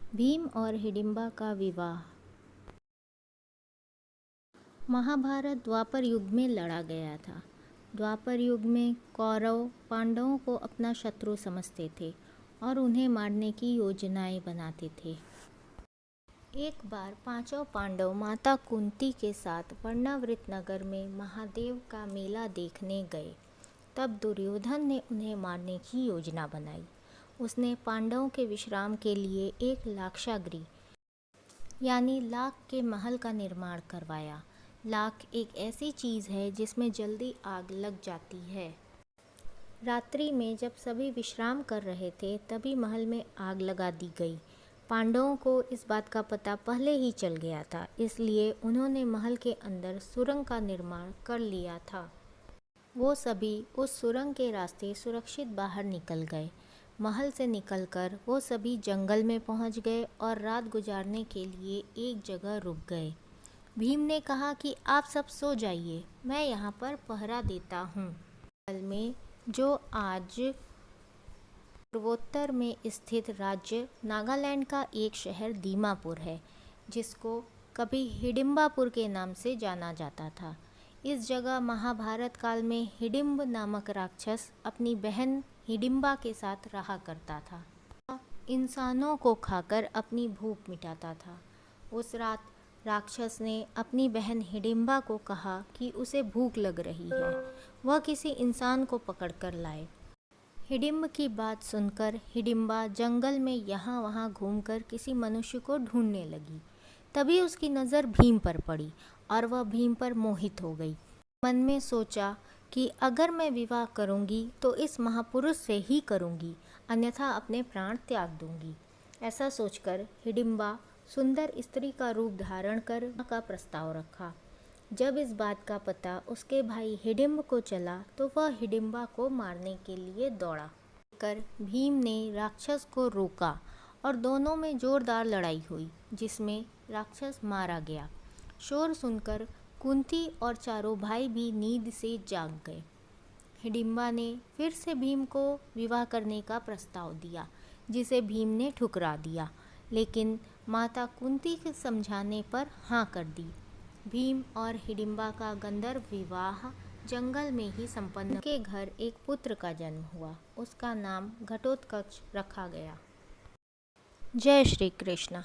भीम और हिडिंबा का विवाह। महाभारत द्वापर युग में लड़ा गया था। द्वापर युग में कौरव पांडवों को अपना शत्रु समझते थे और उन्हें मारने की योजनाएं बनाते थे। एक बार पांचों पांडव माता कुंती के साथ वर्णावृत नगर में महादेव का मेला देखने गए। तब दुर्योधन ने उन्हें मारने की योजना बनाई। उसने पांडवों के विश्राम के लिए एक लाक्षागृह यानी लाख के महल का निर्माण करवाया। लाख एक ऐसी चीज़ है जिसमें जल्दी आग लग जाती है। रात्रि में जब सभी विश्राम कर रहे थे तभी महल में आग लगा दी गई। पांडवों को इस बात का पता पहले ही चल गया था, इसलिए उन्होंने महल के अंदर सुरंग का निर्माण कर लिया था। वो सभी उस सुरंग के रास्ते सुरक्षित बाहर निकल गए। महल से निकलकर वो सभी जंगल में पहुंच गए और रात गुजारने के लिए एक जगह रुक गए। भीम ने कहा कि आप सब सो जाइए, मैं यहाँ पर पहरा देता हूँ। जंगल में जो आज पूर्वोत्तर में स्थित राज्य नागालैंड का एक शहर दीमापुर है, जिसको कभी हिडिंबापुर के नाम से जाना जाता था। इस जगह महाभारत काल में हिडिंब नामक राक्षस अपनी बहन हिडिंबा के साथ रहा करता था। इंसानों को खाकर अपनी भूख मिटाता था। उस रात राक्षस ने अपनी बहन हिडिंबा को कहा कि उसे भूख लग रही है, वह किसी इंसान को पकड़कर लाए। हिडिंब की बात सुनकर हिडिंबा जंगल में यहाँ वहाँ घूमकर किसी मनुष्य को ढूंढने लगी। तभी उसकी नज़र भीम पर पड़ी और वह भीम पर मोहित हो गई। मन में सोचा कि अगर मैं विवाह करूंगी तो इस महापुरुष से ही करूंगी, अन्यथा अपने प्राण त्याग दूंगी। ऐसा सोचकर हिडिंबा सुंदर स्त्री का रूप धारण कर का प्रस्ताव रखा। जब इस बात का पता उसके भाई हिडिंब को चला तो वह हिडिंबा को मारने के लिए दौड़ा। भीम ने राक्षस को रोका और दोनों में जोरदार लड़ाई हुई, जिसमें राक्षस मारा गया। शोर सुनकर कुंती और चारों भाई भी नींद से जाग गए। हिडिंबा ने फिर से भीम को विवाह करने का प्रस्ताव दिया, जिसे भीम ने ठुकरा दिया, लेकिन माता कुंती के समझाने पर हाँ कर दी। भीम और हिडिंबा का गंधर्व विवाह जंगल में ही संपन्न। के घर एक पुत्र का जन्म हुआ। उसका नाम घटोत्कच रखा गया। जय श्री कृष्ण।